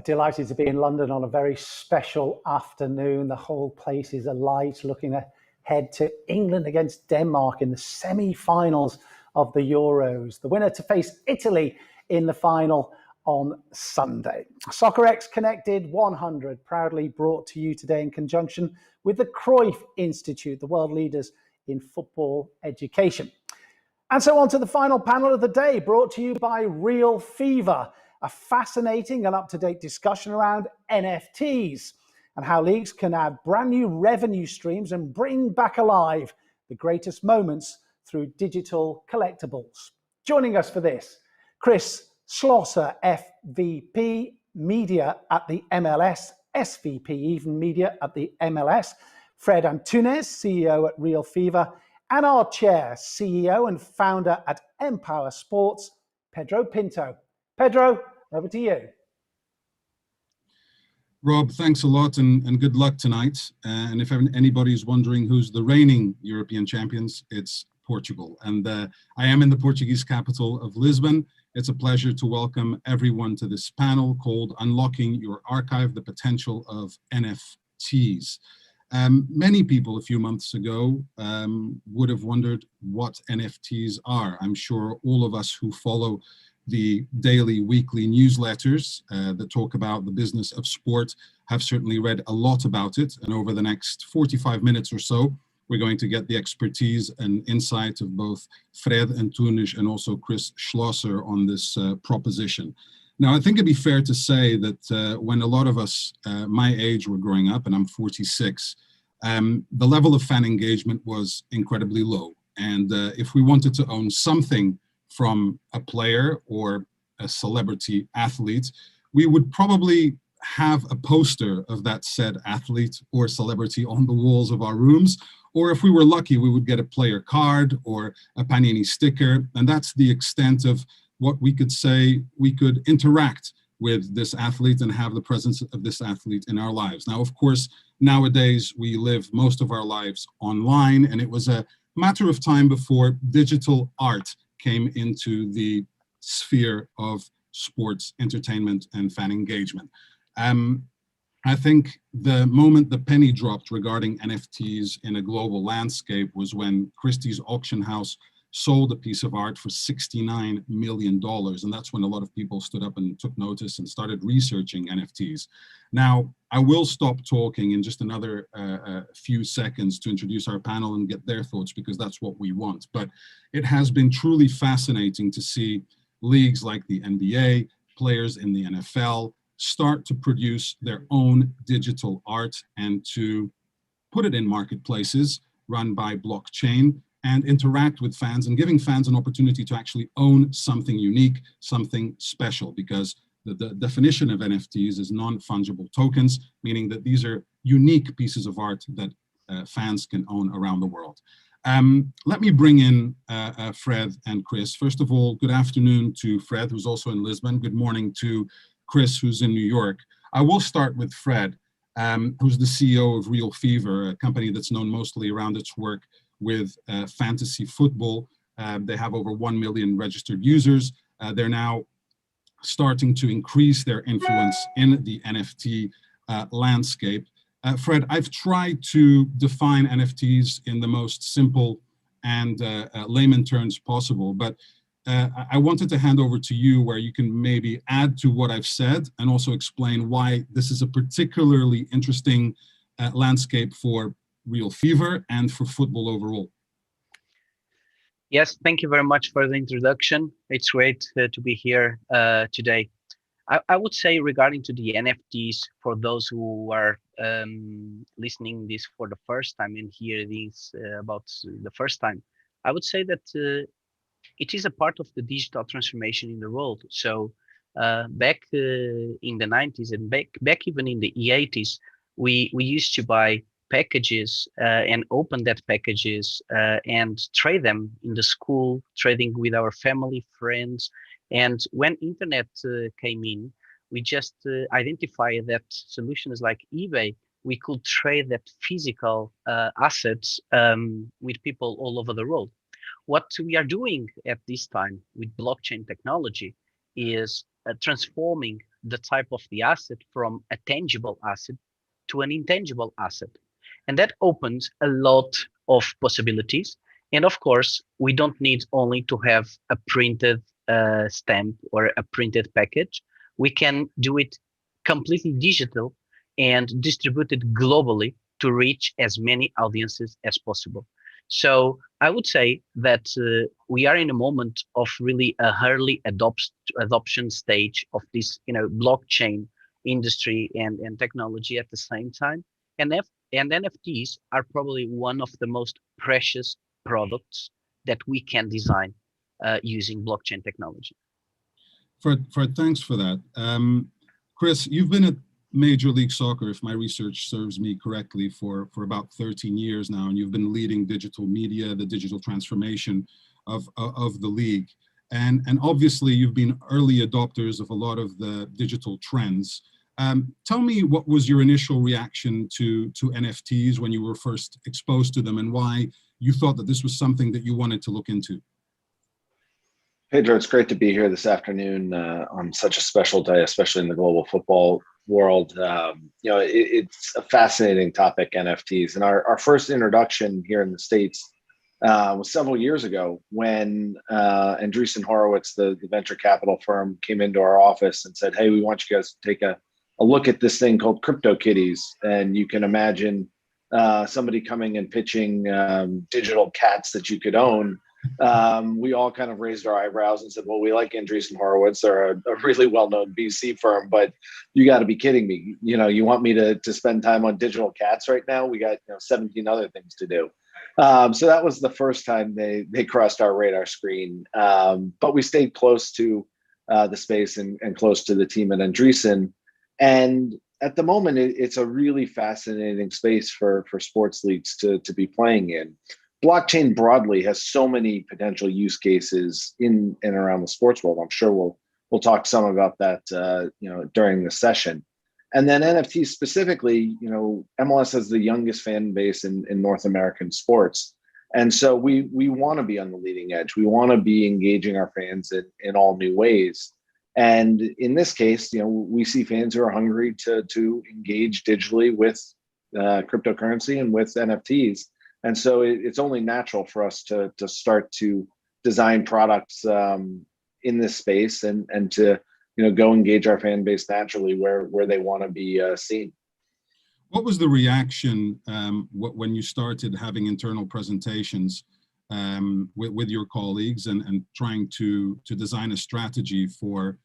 Delighted to be in London on a very special afternoon. The whole place is alight, looking ahead to England against Denmark in the semi-finals of the Euros. The winner to face Italy in the final on Sunday. Soccerex Connected 100, proudly brought to you today in conjunction with the Cruyff Institute, the world leaders in football education. And so on to the final panel of the day, brought to you by RealFevr, a fascinating and up-to-date discussion around NFTs and how leagues can add brand new revenue streams and bring back alive the greatest moments through digital collectibles. Joining us for this, Chris Schlosser, FVP Media at the MLS, SVP even Media at the MLS, Fred Antunes, CEO at RealFevr, and our chair, CEO and founder at Empower Sports, Pedro Pinto. Pedro, over to you. Rob, thanks a lot and good luck tonight. And if anybody's wondering who's the reigning European champions, it's Portugal. And I am in the Portuguese capital of Lisbon. It's a pleasure to welcome everyone to this panel called Unlocking Your Archive, the Potential of NFTs. Many people a few months ago would have wondered what NFTs are. I'm sure all of us who follow the daily, weekly newsletters that talk about the business of sport have certainly read a lot about it. And over the next 45 minutes or so, we're going to get the expertise and insight of both Fred Antunes and also Chris Schlosser on this proposition. Now, I think it'd be fair to say that when a lot of us my age were growing up, and I'm 46, the level of fan engagement was incredibly low. And if we wanted to own something from a player or a celebrity athlete, we would probably have a poster of that said athlete or celebrity on the walls of our rooms. Or if we were lucky, we would get a player card or a Panini sticker. And that's the extent of what we could say we could interact with this athlete and have the presence of this athlete in our lives. Now, of course, nowadays we live most of our lives online, and it was a matter of time before digital art came into the sphere of sports entertainment and fan engagement. I think the moment the penny dropped regarding NFTs in a global landscape was when Christie's auction house sold a piece of art for $69 million. And that's when a lot of people stood up and took notice and started researching NFTs. Now, I will stop talking in just another few seconds to introduce our panel and get their thoughts, because that's what we want. But it has been truly fascinating to see leagues like the NBA, players in the NFL, start to produce their own digital art and to put it in marketplaces run by blockchain and interact with fans and giving fans an opportunity to actually own something unique, something special, because the definition of NFTs is non-fungible tokens, meaning that these are unique pieces of art that fans can own around the world. Let me bring in Fred and Chris. First of all, good afternoon to Fred, who's also in Lisbon. Good morning to Chris, who's in New York. I will start with Fred, who's the CEO of RealFevr, a company that's known mostly around its work with fantasy football. They have over 1 million registered users. They're now starting to increase their influence in the NFT landscape. Fred, I've tried to define NFTs in the most simple and layman terms possible, but I wanted to hand over to you where you can maybe add to what I've said and also explain why this is a particularly interesting landscape for RealFevr and for football overall. Yes, thank you very much for the introduction. It's great to be here today. I would say regarding to the NFTs, for those who are listening this for the first time and hear this about the first time, I would say that it is a part of the digital transformation in the world. So back in the 90s and back even in the 80s, we used to buy packages and open that packages and trade them in the school, trading with our family, friends. And when internet came in, we just identified that solutions like eBay, we could trade that physical assets with people all over the world. What we are doing at this time with blockchain technology is transforming the type of the asset from a tangible asset to an intangible asset. And that opens a lot of possibilities. And of course, we don't need only to have a printed stamp or a printed package. We can do it completely digital and distribute it globally to reach as many audiences as possible. So I would say that we are in a moment of really a early adoption stage of this, blockchain industry and technology at the same time. And NFTs are probably one of the most precious products that we can design using blockchain technology. Fred, thanks for that. Chris, you've been at Major League Soccer, if my research serves me correctly, for about 13 years now, and you've been leading digital media, the digital transformation of the league. And obviously, you've been early adopters of a lot of the digital trends. Tell me, what was your initial reaction to NFTs when you were first exposed to them, and why you thought that this was something that you wanted to look into? Pedro, it's great to be here this afternoon on such a special day, especially in the global football world. It's a fascinating topic, NFTs. And our first introduction here in the States was several years ago when Andreessen Horowitz, the venture capital firm, came into our office and said, hey, we want you guys to take a look at this thing called CryptoKitties. And you can imagine somebody coming and pitching digital cats that you could own. We all kind of raised our eyebrows and said, well, we like Andreessen Horowitz. They're a really well-known VC firm, but you got to be kidding me. You want me to spend time on digital cats right now? We got 17 other things to do. So that was the first time they crossed our radar screen. But we stayed close to the space and close to the team at Andreessen. And at the moment, it's a really fascinating space for sports leagues to be playing in. Blockchain broadly has so many potential use cases in and around the sports world. I'm sure we'll talk some about that during the session. And then NFTs specifically, MLS has the youngest fan base in North American sports. And so we want to be on the leading edge. We want to be engaging our fans in all new ways. And in this case, we see fans who are hungry to engage digitally with cryptocurrency and with NFTs. And so it's only natural for us to start to design products in this space and to go engage our fan base naturally where they want to be seen. What was the reaction when you started having internal presentations with your colleagues and trying to design a strategy for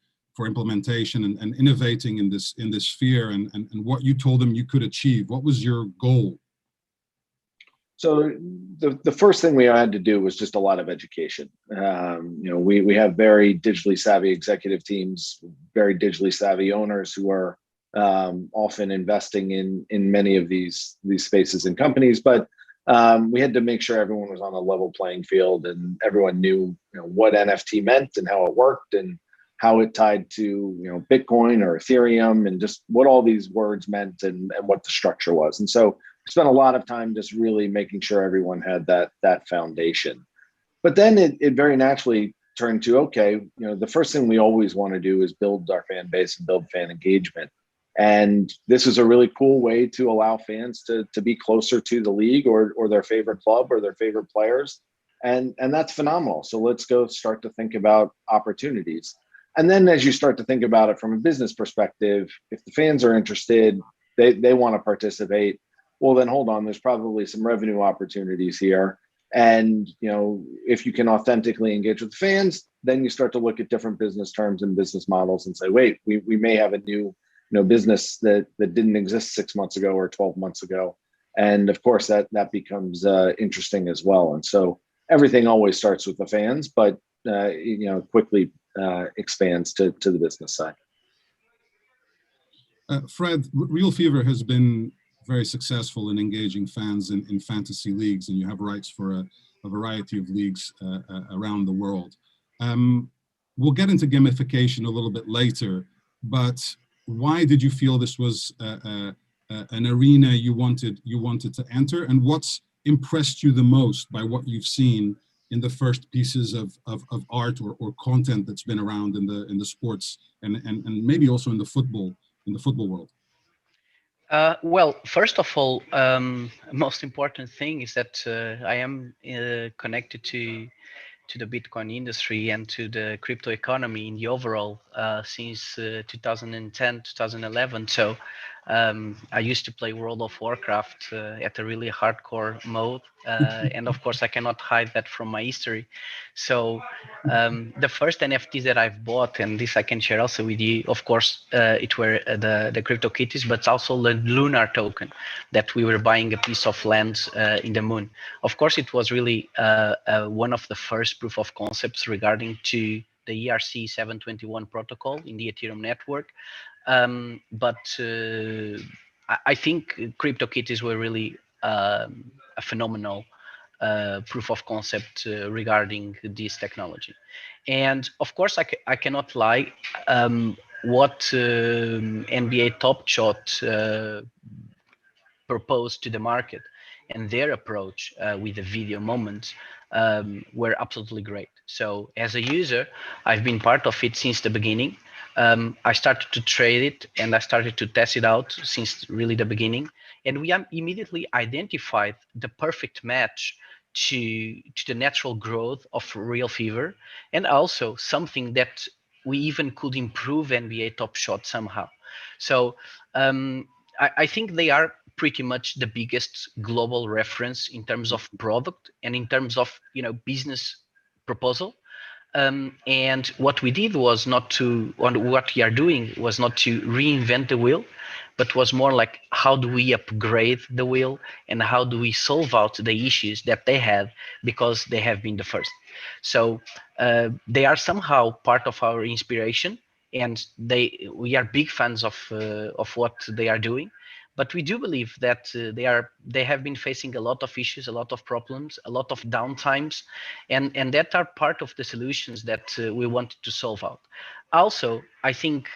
implementation and innovating in this sphere, and what you told them you could achieve? What was your goal? So the first thing we had to do was just a lot of education. We have very digitally savvy executive teams, very digitally savvy owners who are often investing in many of these spaces and companies. But we had to make sure everyone was on a level playing field and everyone knew what NFT meant and how it worked and how it tied to Bitcoin or Ethereum and just what all these words meant and what the structure was. And so we spent a lot of time just really making sure everyone had that foundation. But then it very naturally turned to, okay, the first thing we always want to do is build our fan base and build fan engagement. And this is a really cool way to allow fans to be closer to the league or their favorite club or their favorite players. And that's phenomenal. So let's go start to think about opportunities. And then as you start to think about it from a business perspective, if the fans are interested, they want to participate, well, then hold on, there's probably some revenue opportunities here. And, if you can authentically engage with the fans, then you start to look at different business terms and business models and say, wait, we may have a new business that didn't exist 6 months ago or 12 months ago. And of course, that becomes interesting as well. And so everything always starts with the fans, but quickly expands to the business side. Fred, RealFevr has been very successful in engaging fans in fantasy leagues, and you have rights for a variety of leagues around the world. We'll get into gamification a little bit later, but why did you feel this was an arena you wanted to enter, and what's impressed you the most by what you've seen in the first pieces of art or content that's been around in the sports and maybe also in the football world? Well, first of all, most important thing is that I am connected to the Bitcoin industry and to the crypto economy in the overall since 2010, 2011. So I used to play World of Warcraft at a really hardcore mode. And of course, I cannot hide that from my history. So the first NFTs that I've bought, and this I can share also with you, of course, it were the crypto kitties, but also the lunar token that we were buying a piece of land in the moon. Of course, it was really one of the first proof of concepts regarding to the ERC 721 protocol in the Ethereum network. But I think CryptoKitties were really a phenomenal proof of concept regarding this technology. And of course, I cannot lie. What NBA Top Shot proposed to the market and their approach with the video moments were absolutely great. So as a user, I've been part of it since the beginning. I started to trade it and I started to test it out since really the beginning. And we immediately identified the perfect match to the natural growth of RealFevr, and also something that we even could improve NBA Top Shot somehow. So I think they are pretty much the biggest global reference in terms of product and in terms of business proposal. And what we did was not to, what we are doing was not to reinvent the wheel, but was more like how do we upgrade the wheel and how do we solve out the issues that they had because they have been the first. So they are somehow part of our inspiration, and we are big fans of what they are doing. But we do believe that they have been facing a lot of issues, a lot of problems, a lot of downtimes, and that are part of the solutions that we wanted to solve out. Also, I think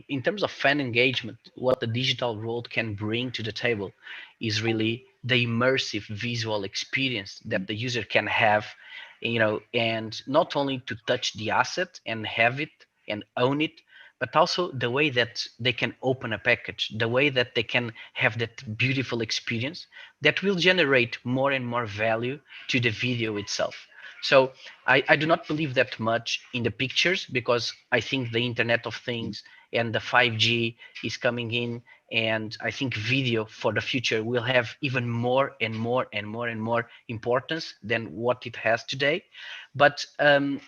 in terms of fan engagement, what the digital world can bring to the table is really the immersive visual experience that the user can have, and not only to touch the asset and have it and own it, but also the way that they can open a package, the way that they can have that beautiful experience that will generate more and more value to the video itself. So I do not believe that much in the pictures, because I think the Internet of Things and the 5G is coming in, and I think video for the future will have even more and more and more and more importance than what it has today. But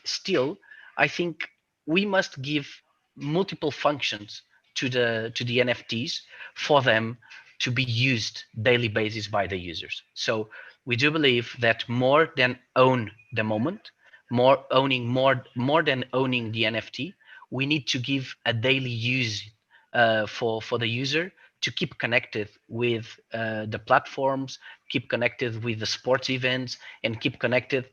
still, I think we must give multiple functions to the NFTs for them to be used daily basis by the users. So we do believe that more than own the moment, more than owning the NFT, we need to give a daily use for the user to keep connected with the platforms, keep connected with the sports events, and keep connected,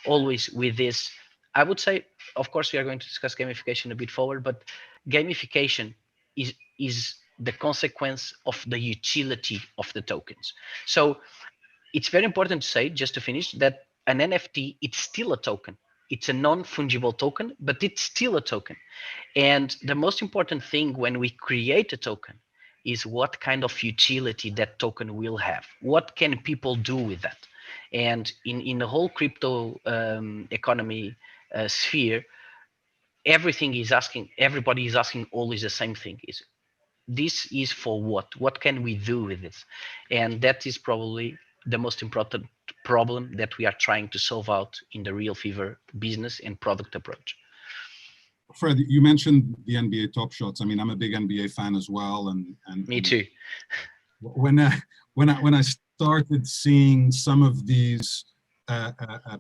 always with this. I would say, of course, we are going to discuss gamification a bit forward, but gamification is the consequence of the utility of the tokens. So it's very important to say, just to finish, that an NFT, it's still a token. It's a non-fungible token, but it's still a token. And the most important thing when we create a token is what kind of utility that token will have. What can people do with that? And in the whole crypto economy sphere, everybody is asking always the same thing: is this is for what? What can we do with this? And that is probably the most important problem that we are trying to solve out in the RealFevr business and product approach. Fred, you mentioned the NBA Top Shots. I mean, I'm a big NBA fan as well, and me too. When I started seeing some of these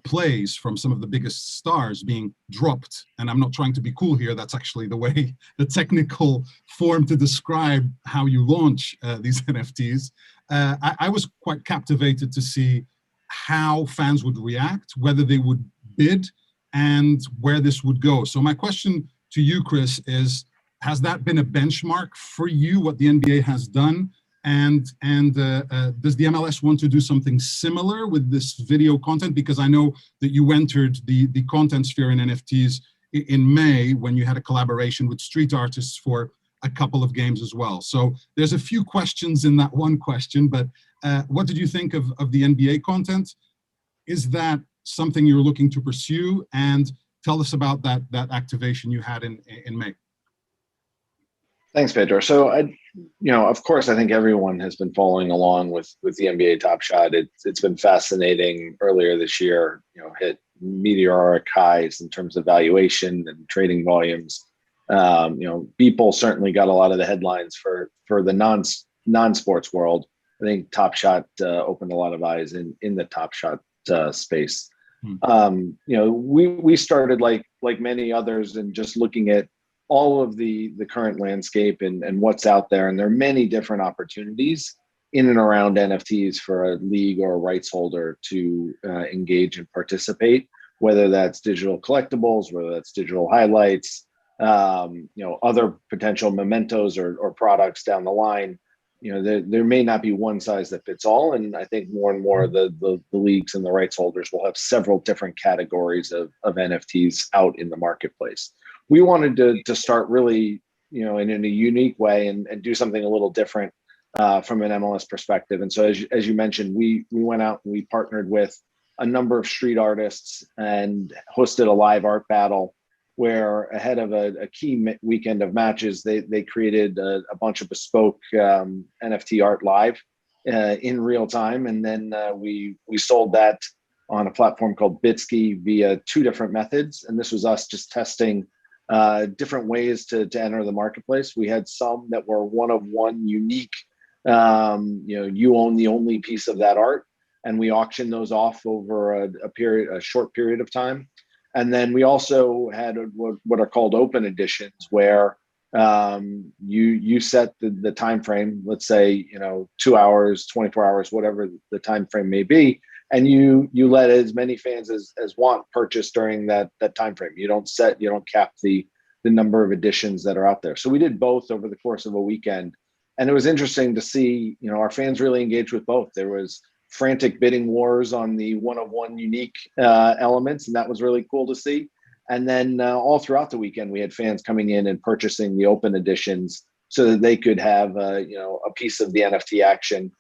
plays from some of the biggest stars being dropped, and I'm not trying to be cool here, that's actually the technical form to describe how you launch these NFTs. I was quite captivated to see how fans would react, whether they would bid, and where this would go. So my question to you, Chris, is, has that been a benchmark for you, what the NBA has done? Does the MLS want to do something similar with this video content? Because I know that you entered the content sphere in NFTs in May when you had a collaboration with street artists for a couple of games as well. So there's a few questions in that one question, but what did you think of the NBA content? Is that something you're looking to pursue? And tell us about that activation you had in May. Thanks, Pedro. So, of course, I think everyone has been following along with the NBA Top Shot. It's been fascinating. Earlier this year, hit meteoric highs in terms of valuation and trading volumes. People certainly got a lot of the headlines for the non-sports world. I think Top Shot opened a lot of eyes in the Top Shot space. We started like many others and just looking at all of the current landscape and what's out there. And there are many different opportunities in and around NFTs for a league or a rights holder to engage and participate, whether that's digital collectibles, whether that's digital highlights, other potential mementos or products down the line. There may not be one size that fits all. And I think more and more the leagues and the rights holders will have several different categories of NFTs out in the marketplace. We wanted to start really, in a unique way and do something a little different from an MLS perspective. And so as you mentioned, we went out and we partnered with a number of street artists and hosted a live art battle where ahead of a key weekend of matches, they created a bunch of bespoke NFT art live in real time. And then we sold that on a platform called Bitsky via 2 different methods. And this was us just testing different ways to enter the marketplace. We had some that were one-of-one unique, you own the only piece of that art, and we auctioned those off over a short period of time. And then we also had what are called open editions, where you set the time frame, let's say 2 hours, 24 hours, whatever the time frame may be, and you let as many fans as want purchase during that time frame. You don't cap the number of editions that are out there. So we did both over the course of a weekend, and it was interesting to see our fans really engaged with both. There was frantic bidding wars on the one-of-one unique elements, and that was really cool to see. And then all throughout the weekend, we had fans coming in and purchasing the open editions so that they could have a piece of the NFT action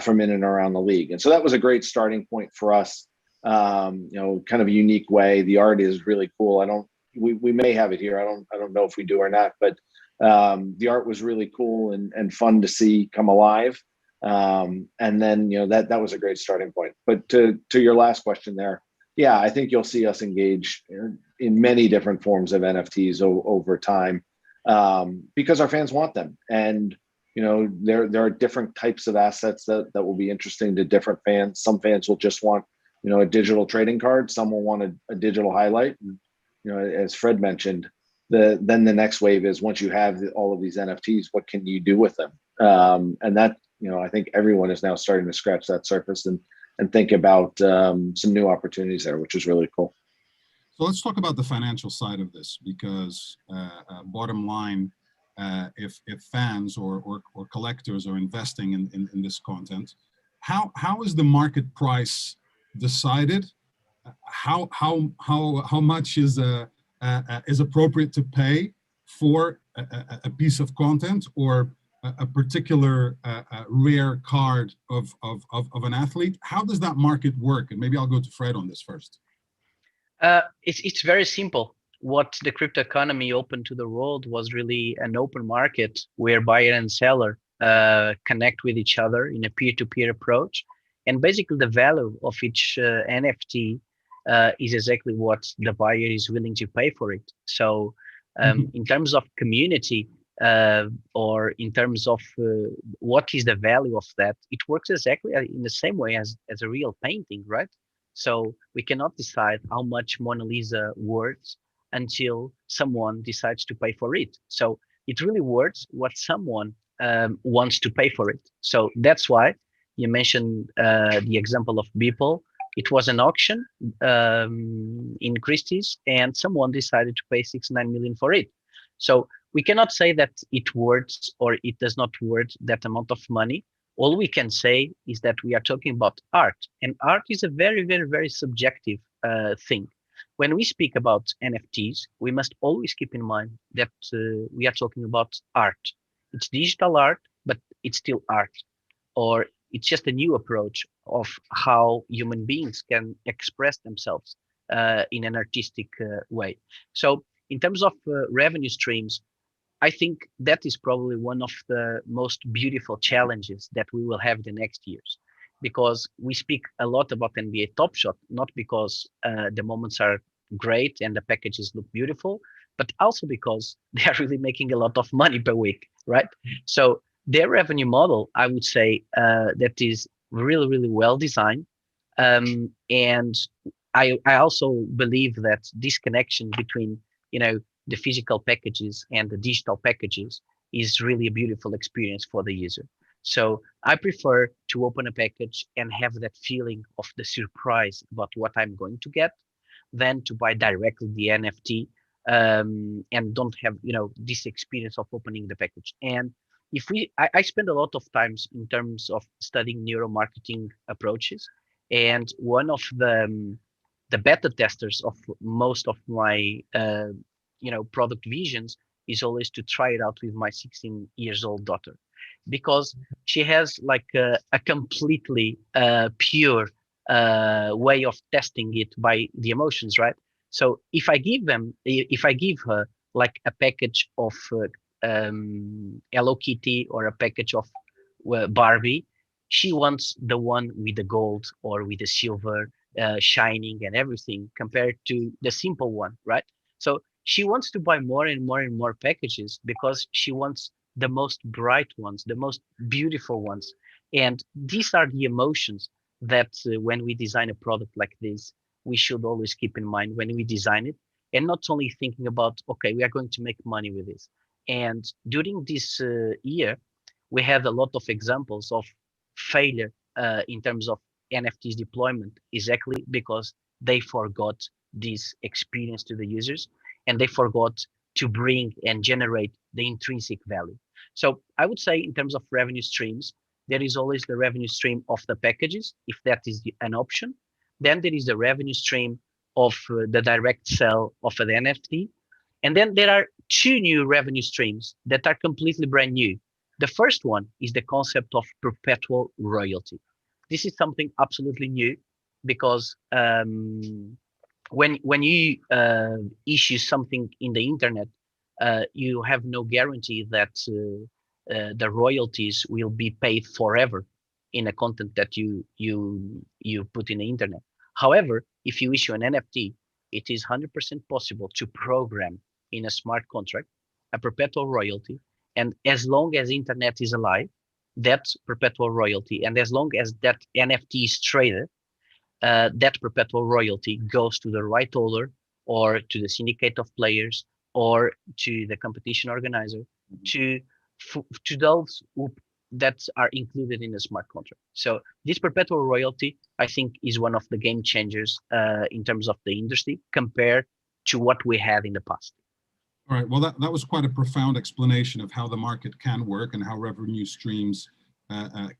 from in and around the league. And so that was a great starting point for us. Kind of a unique way. The art is really cool. We may have it here. I don't know if we do or not, but the art was really cool and fun to see come alive. And then that was a great starting point. But to your last question there, yeah, I think you'll see us engage in many different forms of NFTs over time because our fans want them. And there are different types of assets that will be interesting to different fans. Some fans will just want a digital trading card. Some will want a digital highlight. And, as Fred mentioned, then the next wave is, once you have all of these NFTs, what can you do with them? And that I think everyone is now starting to scratch that surface and think about some new opportunities there, which is really cool. So let's talk about the financial side of this, because bottom line, if fans or collectors are investing in this content, how is the market price decided? How much is appropriate to pay for a piece of content or a particular rare card of an athlete? How does that market work? And maybe I'll go to Fred on this first. It's very simple. What the crypto economy opened to the world was really an open market where buyer and seller connect with each other in a peer-to-peer approach. And basically the value of each NFT is exactly what the buyer is willing to pay for it. So in terms of community or in terms of what is the value of that, it works exactly in the same way as a real painting, right? So we cannot decide how much Mona Lisa worth until someone decides to pay for it. So it really works what someone wants to pay for it. So that's why you mentioned the example of Beeple. It was an auction in Christie's, and someone decided to pay 69 million for it. So we cannot say that it worth or it does not worth that amount of money. All we can say is that we are talking about art, and art is a very, very, very subjective thing. When we speak about NFTs, we must always keep in mind that we are talking about art. It's digital art, but it's still art, or it's just a new approach of how human beings can express themselves in an artistic way. So, in terms of revenue streams, I think that is probably one of the most beautiful challenges that we will have the next years, because we speak a lot about NBA Top Shot, not because the moments are great and the packages look beautiful, but also because they are really making a lot of money per week, right? So their revenue model, I would say, that is really, really well designed. And I also believe that this connection between, the physical packages and the digital packages is really a beautiful experience for the user. So I prefer to open a package and have that feeling of the surprise about what I'm going to get than to buy directly the NFT and don't have, this experience of opening the package. And I spend a lot of times in terms of studying neuromarketing approaches, and one of the beta testers of most of my product visions is always to try it out with my 16 years old daughter, because she has like a completely pure way of testing it by the emotions, right? So if I give her like a package of Hello Kitty or a package of Barbie, she wants the one with the gold or with the silver shining and everything, compared to the simple one, right? So she wants to buy more and more and more packages because she wants the most bright ones, the most beautiful ones. And these are the emotions that when we design a product like this, we should always keep in mind when we design it, and not only thinking about, okay, we are going to make money with this. And during this year, we had a lot of examples of failure in terms of NFTs deployment, exactly because they forgot this experience to the users, and they forgot to bring and generate the intrinsic value. So I would say in terms of revenue streams, there is always the revenue stream of the packages, if that is an option. Then there is the revenue stream of the direct sale of an NFT. And then there are two new revenue streams that are completely brand new. The first one is the concept of perpetual royalty. This is something absolutely new, because when you issue something in the internet, you have no guarantee that the royalties will be paid forever in a content that you put in the internet. However, if you issue an NFT, it is 100% possible to program in a smart contract a perpetual royalty, and as long as internet is alive, that's perpetual royalty, and as long as that NFT is traded, that perpetual royalty goes to the right holder, or to the syndicate of players, or to the competition organizer, to those that are included in the smart contract. So this perpetual royalty, I think, is one of the game changers in terms of the industry compared to what we had in the past. All right, well, that was quite a profound explanation of how the market can work and how revenue streams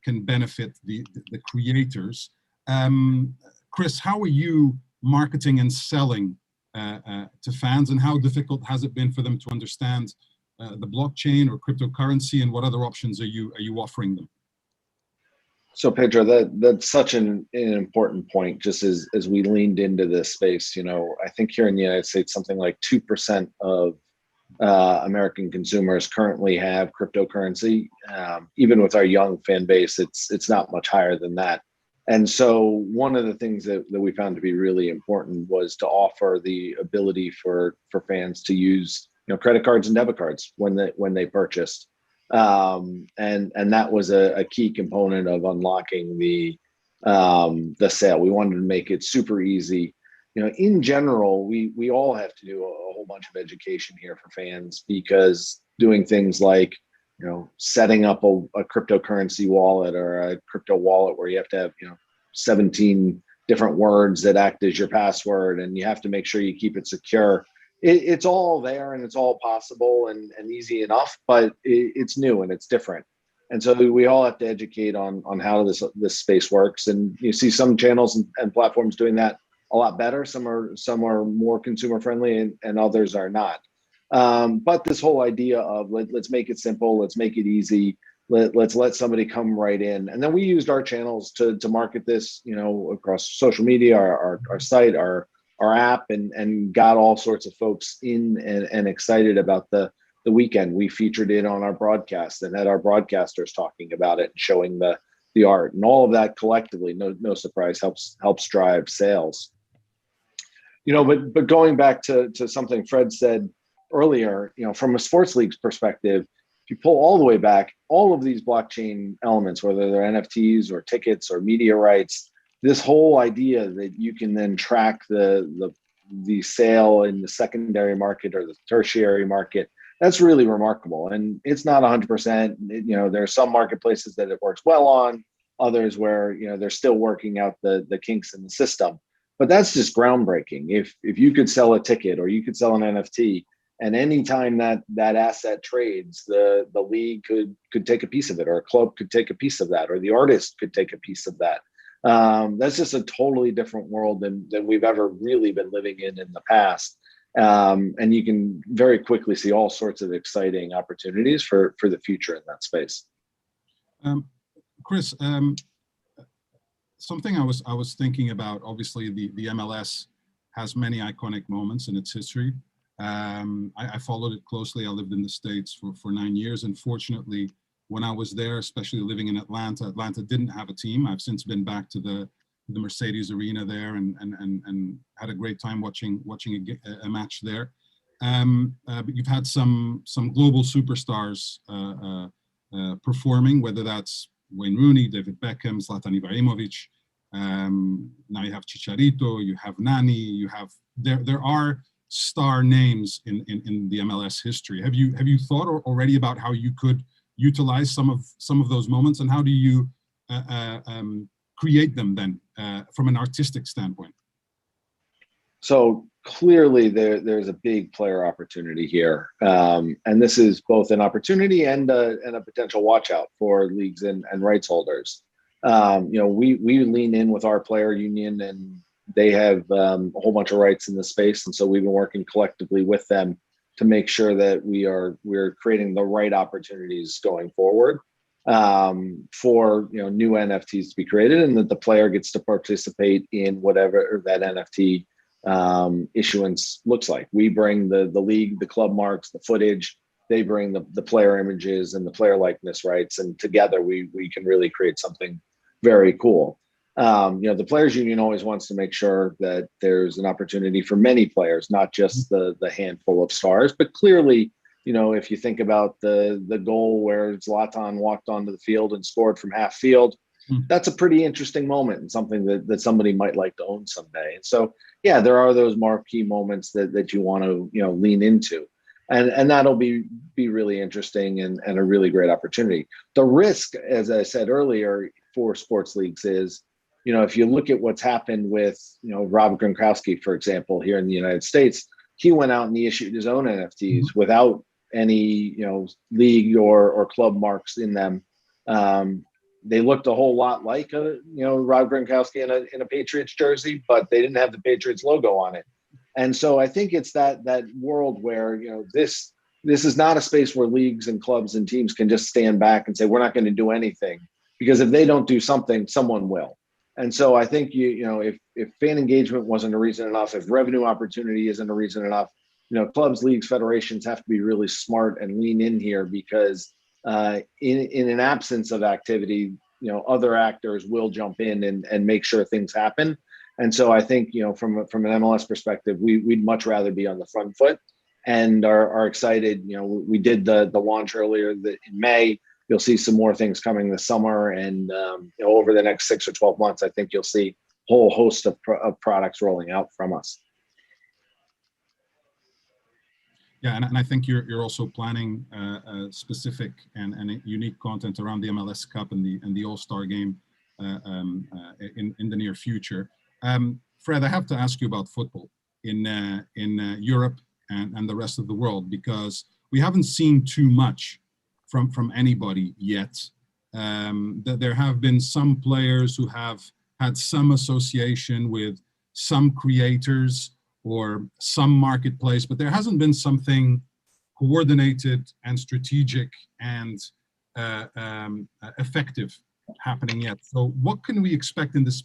can benefit the creators. Chris, how are you marketing and selling to fans, and how difficult has it been for them to understand the blockchain or cryptocurrency, and what other options are you offering them? So Pedro, that's such an important point. Just as we leaned into this space, I think here in the United States, something like 2% of American consumers currently have cryptocurrency. Even with our young fan base, it's not much higher than that. And so one of the things that we found to be really important was to offer the ability for fans to use credit cards and debit cards when they purchased. And that was a key component of unlocking the sale. We wanted to make it super easy. In general, we all have to do a whole bunch of education here for fans, because doing things like setting up a cryptocurrency wallet or a crypto wallet where you have to have 17 different words that act as your password, and you have to make sure you keep it secure. it's all there and it's all possible and easy enough, but it's new and it's different. And so we all have to educate on how this space works. And you see some channels and platforms doing that a lot better. Some are more consumer friendly and others are not. But this whole idea of let's make it simple, let's make it easy, let's let somebody come right in. And then we used our channels to market this, across social media, our site, our app, and got all sorts of folks in and excited about the weekend. We featured it on our broadcast and had our broadcasters talking about it and showing the art, and all of that collectively, no surprise, helps drive sales. But going back to something Fred said earlier, from a sports league's perspective, if you pull all the way back, all of these blockchain elements, whether they're NFTs or tickets or media rights, this whole idea that you can then track the sale in the secondary market or the tertiary market, that's really remarkable. And it's not 100%. There are some marketplaces that it works well on, others where they're still working out the kinks in the system. But that's just groundbreaking. If you could sell a ticket or you could sell an NFT, and anytime that asset trades, the league could take a piece of it, or a club could take a piece of that, or the artist could take a piece of that. That's just a totally different world than we've ever really been living in the past. And you can very quickly see all sorts of exciting opportunities for the future in that space. Chris, something I was thinking about, obviously the MLS has many iconic moments in its history. I followed it closely. I lived in the States for 9 years. And fortunately, when I was there, especially living in Atlanta didn't have a team. I've since been back to the Mercedes Arena there and had a great time watching a match there. But you've had some global superstars performing, whether that's Wayne Rooney, David Beckham, Zlatan Ibrahimovic. Now you have Chicharito, you have Nani, there are star names in the MLS history. Have you thought already about how you could utilize some of those moments, and how do you create them then from an artistic standpoint? So clearly there's a big player opportunity here. And this is both an opportunity and a potential watch out for leagues and rights holders. We lean in with our player union, and they have a whole bunch of rights in the space. And so we've been working collectively with them to make sure that we're creating the right opportunities going forward for new NFTs to be created, and that the player gets to participate in whatever that NFT issuance looks like. We bring the league, the club marks, the footage. They bring the player images and the player likeness rights, and together we can really create something very cool. The players union always wants to make sure that there's an opportunity for many players, not just the handful of stars. But clearly, if you think about the goal where Zlatan walked onto the field and scored from half field, that's a pretty interesting moment and something that somebody might like to own someday. And so, yeah, there are those marquee moments that you want to lean into, and that'll be really interesting and a really great opportunity. The risk, as I said earlier, for sports leagues is, if you look at what's happened with, Rob Gronkowski, for example, here in the United States, he went out and he issued his own NFTs without any, league or club marks in them. They looked a whole lot like Rob Gronkowski in a Patriots jersey, but they didn't have the Patriots logo on it. And so I think it's that world where, this is not a space where leagues and clubs and teams can just stand back and say, we're not going to do anything, because if they don't do something, someone will. And so I think if fan engagement wasn't a reason enough, if revenue opportunity isn't a reason enough, clubs, leagues, federations have to be really smart and lean in here, because in an absence of activity, other actors will jump in and make sure things happen. And so I think, from an MLS perspective, we'd much rather be on the front foot, and are excited. We did the launch earlier in May. You'll see some more things coming this summer, and over the next 6 or 12 months, I think you'll see a whole host of products rolling out from us. Yeah, and I think you're also planning specific and unique content around the MLS Cup and the All-Star game in the near future. Fred, I have to ask you about football in Europe. and the rest of the world, because we haven't seen too much from anybody yet. That there have been some players who have had some association with some creators or some marketplace, but there hasn't been something coordinated and strategic and effective happening yet. So what can we expect in this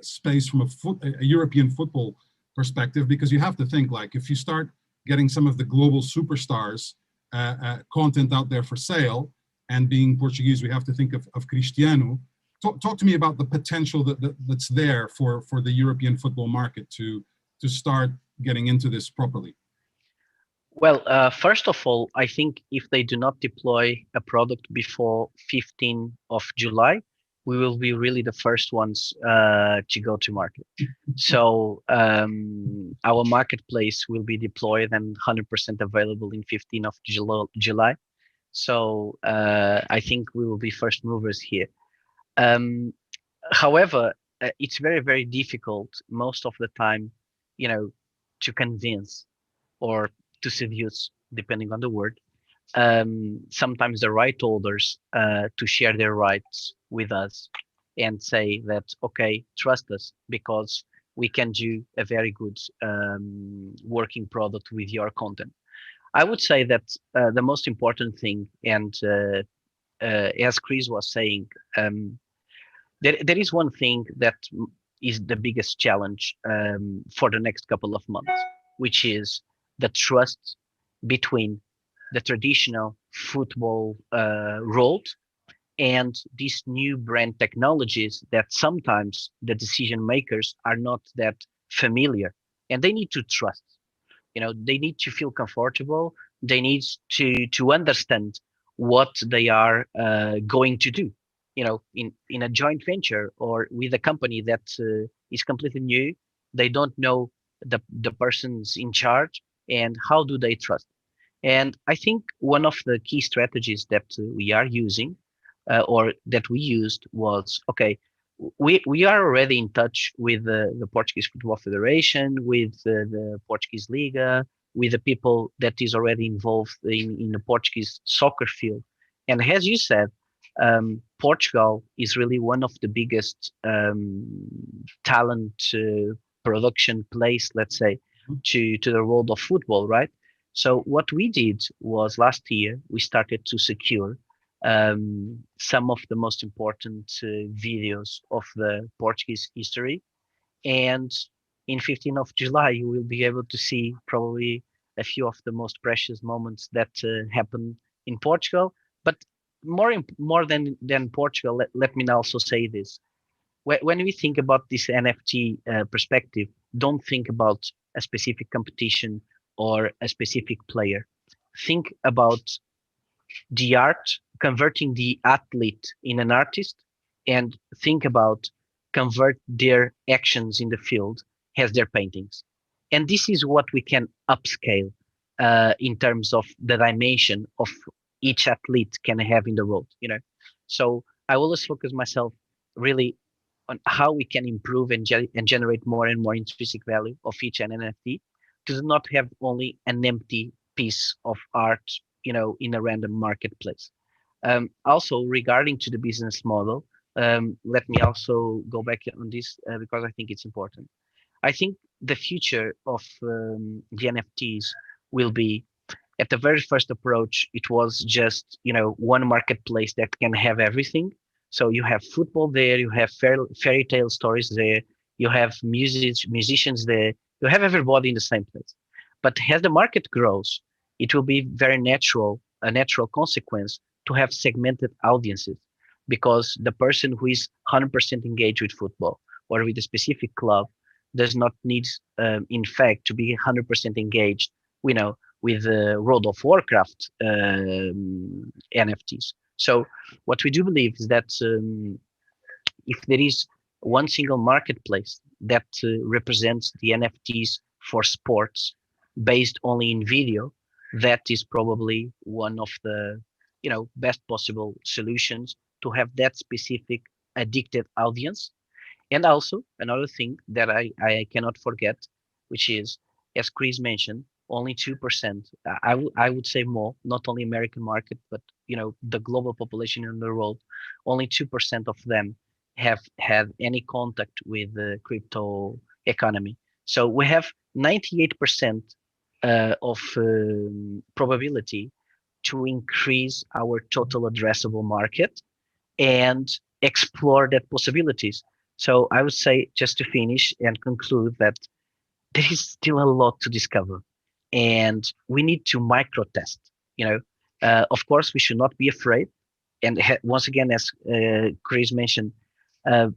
space from a European football perspective? Because you have to think, like, if you start getting some of the global superstars content out there for sale, and being Portuguese, we have to think of Cristiano. Talk to me about the potential that's there for the European football market to start getting into this properly. Well, first of all, I think if they do not deploy a product before 15th of July, we will be really the first ones to go to market. So our marketplace will be deployed and 100% available in 15th of July. So I think we will be first movers here. However, it's very, very difficult most of the time, to convince or to seduce, depending on the word, sometimes the right holders to share their rights with us and say that, okay, trust us because we can do a very good working product with your content. I would say that the most important thing, and as Chris was saying, there is one thing that is the biggest challenge for the next couple of months, which is the trust between the traditional football world and these new brand technologies that sometimes the decision makers are not that familiar, and they need to trust. They need to feel comfortable. They need to understand what they are going to do. In a joint venture or with a company that is completely new, they don't know the persons in charge, and how do they trust? And I think one of the key strategies that we are using or that we used was, okay, we are already in touch with the Portuguese Football Federation, with the Portuguese Liga, with the people that is already involved in the Portuguese soccer field. And as you said, Portugal is really one of the biggest talent production place, let's say, to the world of football, right? So what we did was last year, we started to secure some of the most important videos of the Portuguese history. And in 15th of July, you will be able to see probably a few of the most precious moments that happen in Portugal. But more than Portugal, let me also say this. When we think about this NFT perspective, don't think about a specific competition or a specific player. Think about the art, converting the athlete in an artist, and think about convert their actions in the field as their paintings. And this is what we can upscale in terms of the dimension of each athlete can have in the world. So I always focus myself really on how we can improve and generate more and more intrinsic value of each NFT, to not have only an empty piece of art, in a random marketplace. Also, regarding to the business model, let me also go back on this because I think it's important. I think the future of the NFTs will be, at the very first approach, it was just, one marketplace that can have everything. So you have football there, you have fairy tale stories there, you have musicians there, you have everybody in the same place. But as the market grows, it will be a natural consequence to have segmented audiences, because the person who is 100% engaged with football or with a specific club does not need, in fact, to be 100% engaged, with World of Warcraft NFTs. So what we do believe is that if there is one single marketplace that represents the NFTs for sports based only in video, that is probably one of the best possible solutions to have that specific addicted audience. And also another thing that I cannot forget, which is, as Chris mentioned, only 2%. I would say more, not only American market, but the global population in the world, only 2% of them have had any contact with the crypto economy. So we have 98% of probability to increase our total addressable market and explore that possibilities. So I would say, just to finish and conclude, that there is still a lot to discover, and we need to micro test. Of course, we should not be afraid. And once again, as Chris mentioned, uh,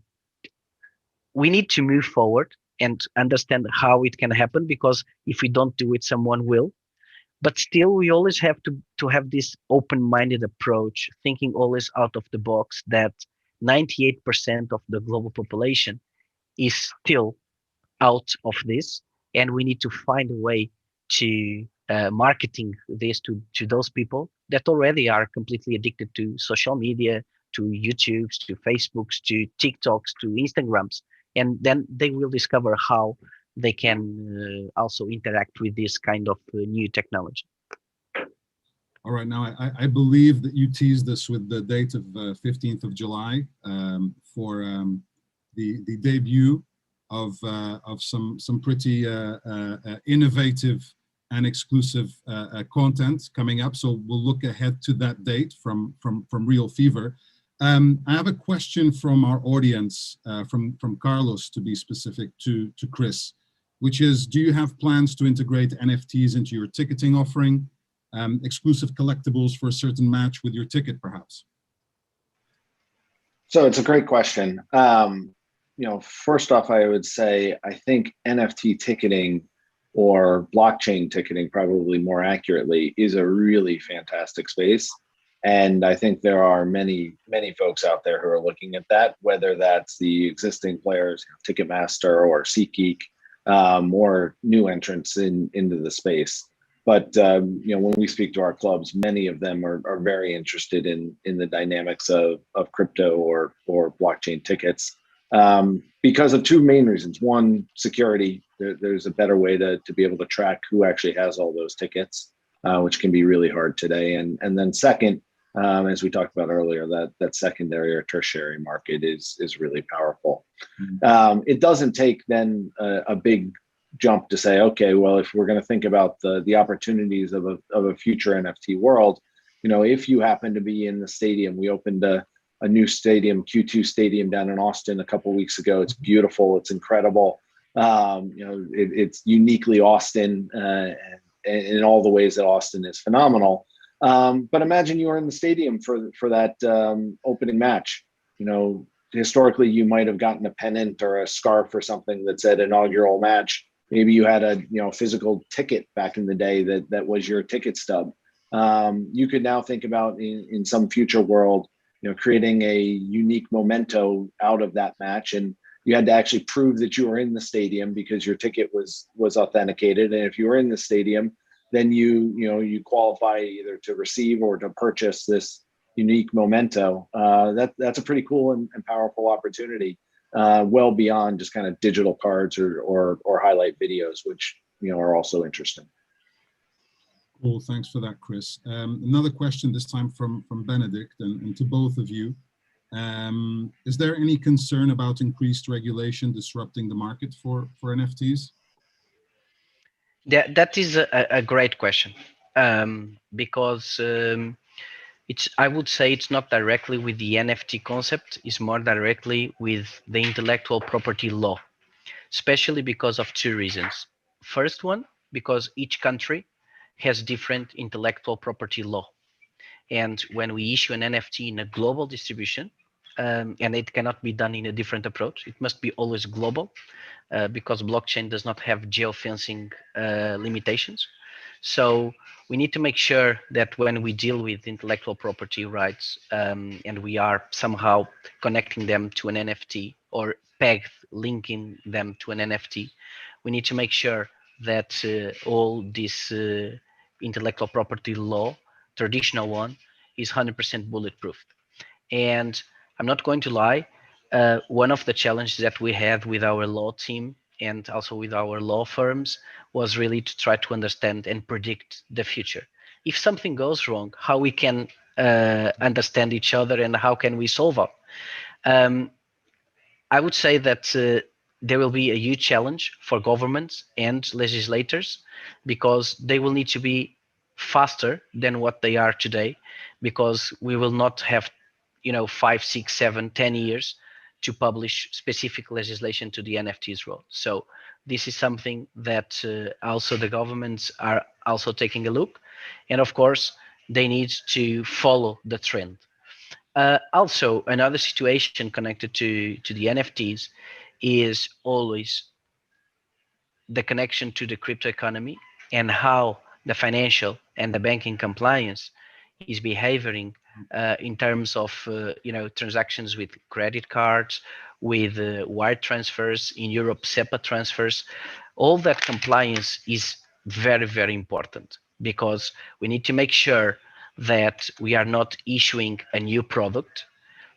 we need to move forward and understand how it can happen, because if we don't do it, someone will. But still, we always have to have this open-minded approach, thinking always out of the box, that 98% of the global population is still out of this, and we need to find a way to marketing this to those people that already are completely addicted to social media, to YouTubes, to Facebooks, to TikToks, to Instagrams, and then they will discover how they can also interact with this kind of new technology. All right, now I believe that you teased us with the date of 15th of July for the debut of some pretty innovative and exclusive content coming up. So we'll look ahead to that date from RealFevr. I have a question from our audience, from Carlos, to be specific, to Chris, which is: do you have plans to integrate NFTs into your ticketing offering? Exclusive collectibles for a certain match with your ticket, perhaps? So it's a great question. First off, I would say I think NFT ticketing, or blockchain ticketing probably more accurately, is a really fantastic space. And I think there are many, many folks out there who are looking at that, whether that's the existing players, Ticketmaster or SeatGeek, or new entrants into the space. But when we speak to our clubs, many of them are very interested in the dynamics of crypto or blockchain tickets, because of two main reasons. One, security. There's a better way to be able to track who actually has all those tickets, which can be really hard today. And then second, as we talked about earlier, that secondary or tertiary market is really powerful. Mm-hmm. It doesn't take then a big jump to say, okay, well, if we're going to think about the opportunities of a future NFT world, if you happen to be in the stadium, we opened a new stadium, Q2 Stadium, down in Austin a couple of weeks ago. It's beautiful. It's incredible. It's uniquely Austin, and in all the ways that Austin is phenomenal. But imagine you were in the stadium for that opening match. Historically, you might have gotten a pennant or a scarf or something that said inaugural match. Maybe you had a physical ticket back in the day that was your ticket stub. You could now think about in some future world, creating a unique memento out of that match, and you had to actually prove that you were in the stadium because your ticket was authenticated. And if you were in the stadium, then you qualify either to receive or to purchase this unique memento. That's a pretty cool and powerful opportunity. Well beyond just kind of digital cards or highlight videos, which are also interesting. Cool, thanks for that, Chris. Another question, this time from Benedict, and to both of you. Is there any concern about increased regulation disrupting the market for NFTs? That is a great question, because I would say it's not directly with the NFT concept, it's more directly with the intellectual property law, especially because of two reasons. First one, because each country has different intellectual property law. And when we issue an NFT in a global distribution, and it cannot be done in a different approach, it must be always global, because blockchain does not have geofencing limitations. So we need to make sure that when we deal with intellectual property rights, and we are somehow connecting them to an NFT or linking them to an NFT, we need to make sure that all this intellectual property law, traditional one, is 100% bulletproof. And I'm not going to lie, one of the challenges that we have with our law team and also with our law firms was really to try to understand and predict the future. If something goes wrong, how we can understand each other and how can we solve it. Um, I would say that there will be a huge challenge for governments and legislators because they will need to be faster than what they are today, because we will not have, 5, 6, 7, 10 years to publish specific legislation to the NFTs role. So this is something that also the governments are also taking a look, and of course they need to follow the trend. Also, another situation connected to the NFTs is always the connection to the crypto economy and how the financial and the banking compliance is behaving in terms of transactions with credit cards, with wire transfers in Europe, SEPA transfers. All that compliance is very, very important because we need to make sure that we are not issuing a new product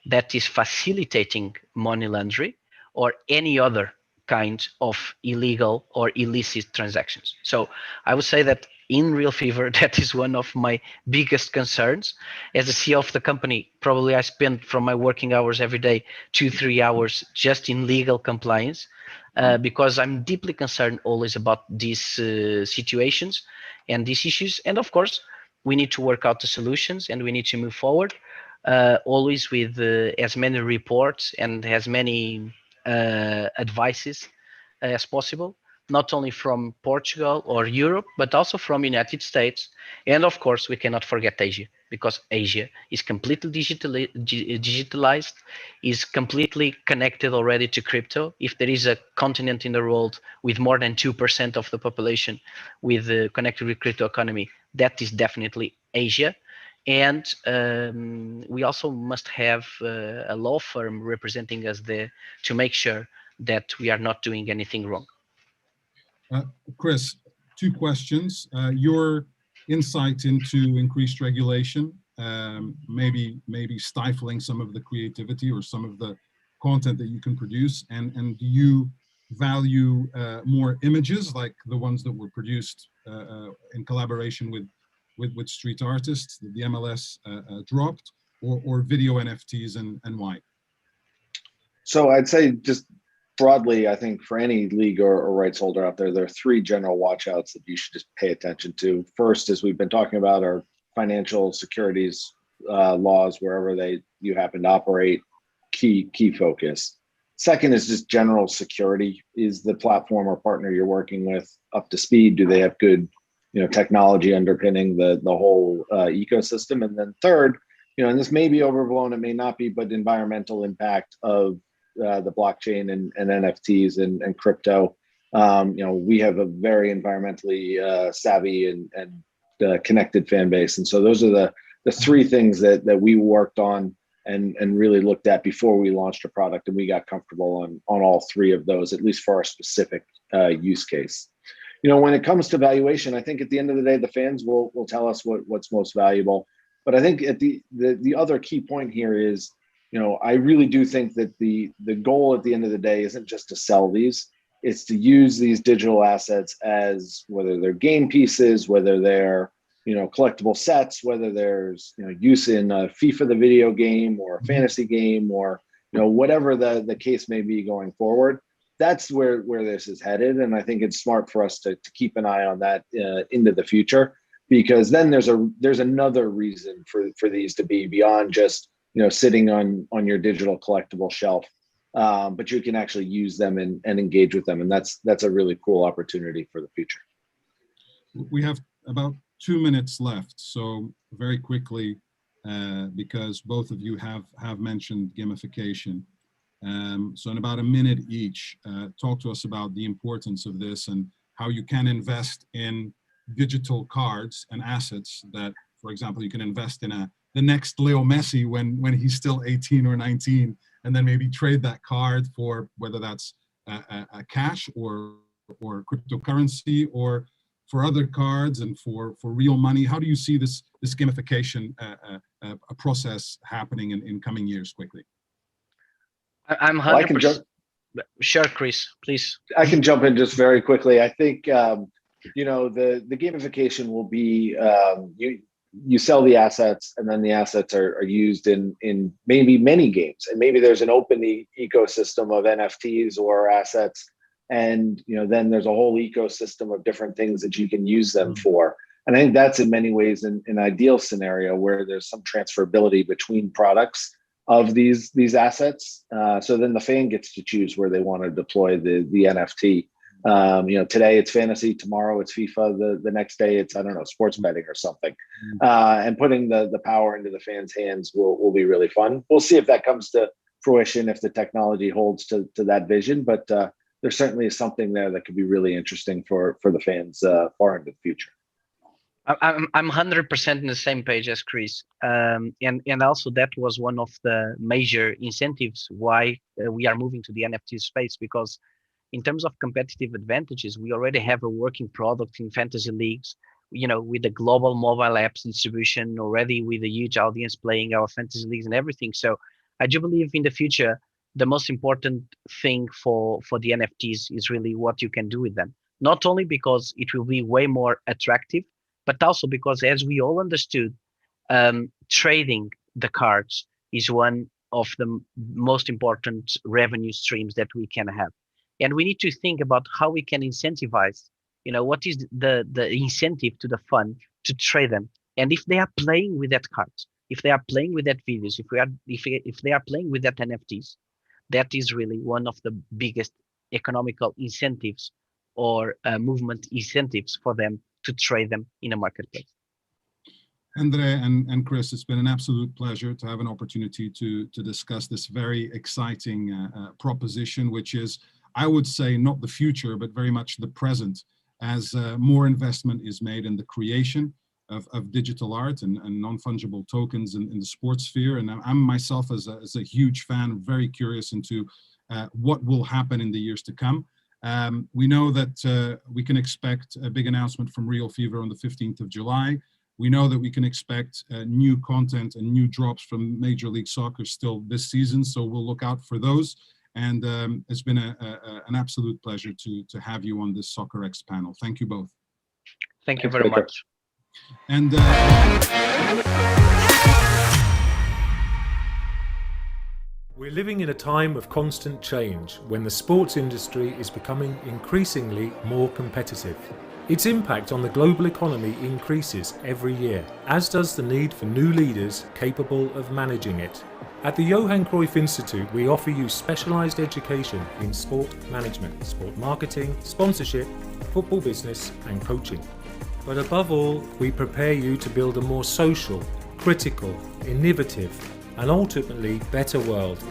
that is facilitating money laundering or any other kind of illegal or illicit transactions. So I would say that in RealFevr, that is one of my biggest concerns. As the CEO of the company, probably I spend from my working hours every day 2-3 hours just in legal compliance, because I'm deeply concerned always about these situations and these issues. And of course, we need to work out the solutions and we need to move forward, always with as many reports and as many advices as possible, not only from Portugal or Europe, but also from United States. And of course, we cannot forget Asia, because Asia is completely digitalized, is completely connected already to crypto. If there is a continent in the world with more than 2% of the population with connected with crypto economy, that is definitely Asia. And we also must have a law firm representing us there to make sure that we are not doing anything wrong. Chris, 2 questions. Your insight into increased regulation, maybe stifling some of the creativity or some of the content that you can produce, and do you value more images like the ones that were produced in collaboration with street artists that the MLS dropped, or video NFTs, and why? So I'd say just broadly, I think for any league or rights holder out there, there are 3 general watchouts that you should just pay attention to. First, as we've been talking about, are financial securities laws wherever you happen to operate. Key focus. Second is just general security. Is the platform or partner you're working with up to speed? Do they have good technology underpinning the whole ecosystem? And then third, and this may be overblown, it may not be, but environmental impact of the blockchain and NFTs and crypto. We have a very environmentally savvy and connected fan base, and so those are the 3 things that we worked on and really looked at before we launched a product, and we got comfortable on all 3 of those, at least for our specific use case. When it comes to valuation, I think at the end of the day, the fans will tell us what's most valuable. But I think at the other key point here is, I really do think that the goal at the end of the day isn't just to sell these, it's to use these digital assets as, whether they're game pieces, whether they're, collectible sets, whether there's, use in FIFA, the video game, or a fantasy game, or, whatever the case may be going forward. That's where this is headed. And I think it's smart for us to keep an eye on that into the future, because then there's another reason for these to be beyond just, sitting on your digital collectible shelf, but you can actually use them and engage with them. And that's a really cool opportunity for the future. We have about 2 minutes left. So very quickly, because both of you have mentioned gamification. So in about a minute each, talk to us about the importance of this and how you can invest in digital cards and assets that, for example, you can invest in the next Leo Messi when he's still 18 or 19, and then maybe trade that card for whether that's a cash or cryptocurrency, or for other cards and for real money. How do you see this gamification process happening in coming years quickly? I'm 100%. Sure, Chris, please. I can jump in just very quickly. I think the gamification will be you sell the assets, and then the assets are used in maybe many games, and maybe there's an open ecosystem of NFTs or assets, and then there's a whole ecosystem of different things that you can use them for. And I think that's in many ways an ideal scenario where there's some transferability between products of these assets. So then the fan gets to choose where they want to deploy the NFT. Today it's fantasy, tomorrow it's FIFA, the next day it's, I don't know, sports betting or something. And putting the power into the fans' hands will be really fun. We'll see if that comes to fruition, if the technology holds to that vision, but there certainly is something there that could be really interesting for the fans far into the future. I'm 100% in the same page as Chris, and also that was one of the major incentives why we are moving to the NFT space, because in terms of competitive advantages, we already have a working product in fantasy leagues, with the global mobile apps distribution already, with a huge audience playing our fantasy leagues and everything. So I do believe in the future, the most important thing for the NFTs is really what you can do with them. Not only because it will be way more attractive, but also because, as we all understood, trading the cards is one of the most important revenue streams that we can have. And we need to think about how we can incentivize, what is the incentive to the fund to trade them. And if they are playing with that cards, if they are playing with that videos, if they are playing with that NFTs, that is really one of the biggest economical incentives or movement incentives for them to trade them in a marketplace. Andre and Chris, it's been an absolute pleasure to have an opportunity to discuss this very exciting proposition, which is, I would say, not the future, but very much the present, as more investment is made in the creation of digital art and non-fungible tokens in the sports sphere. And I'm myself, as a huge fan, very curious into what will happen in the years to come. We know that we can expect a big announcement from RealFevr on the 15th of July. We know that we can expect new content and new drops from Major League Soccer still this season, so we'll look out for those. And it's been an absolute pleasure to have you on this Soccerex panel. Thank you both. Thank you very much. And we're living in a time of constant change when the sports industry is becoming increasingly more competitive. Its impact on the global economy increases every year, as does the need for new leaders capable of managing it. At the Johan Cruyff Institute, we offer you specialised education in sport management, sport marketing, sponsorship, football business and coaching. But above all, we prepare you to build a more social, critical, innovative and ultimately better world.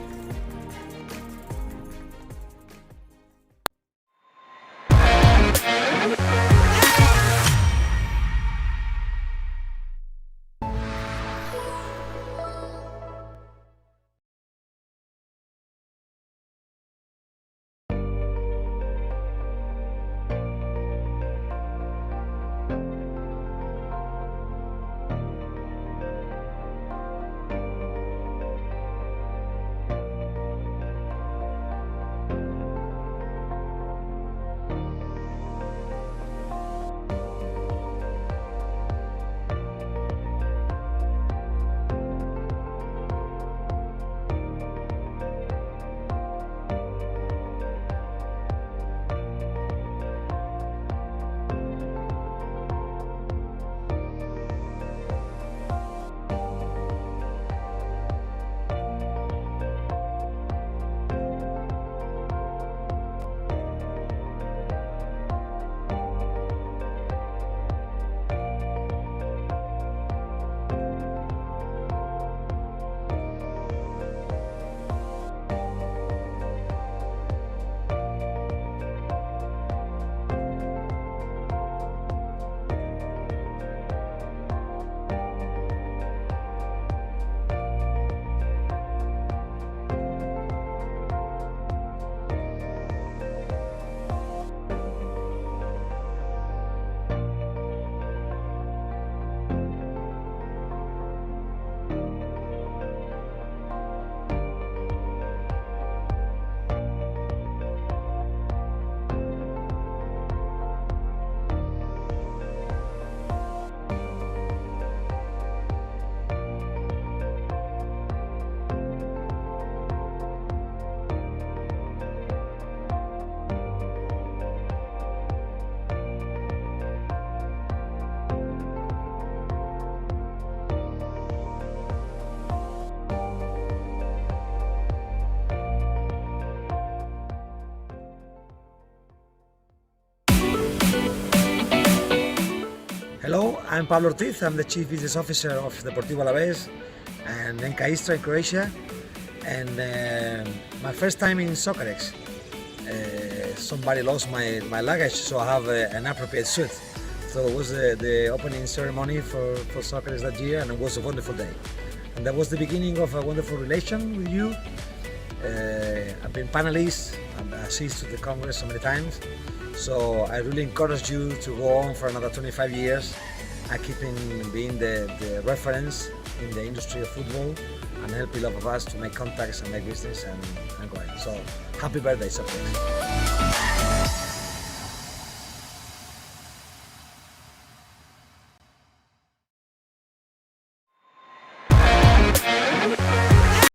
I'm Pablo Ortiz. I'm the Chief Business Officer of Deportivo Alavés and Enka Istra in Croatia. And my first time in Soccerex, somebody lost my luggage, so I have an appropriate suit. So it was the opening ceremony for Soccerex that year, and it was a wonderful day. And that was the beginning of a wonderful relation with you. I've been panelist and assist to the Congress so many times. So I really encourage you to go on for another 25 years and keeping being the reference in the industry of football and helping all of us to make contacts and make business and go on. So happy birthday, Soccerex.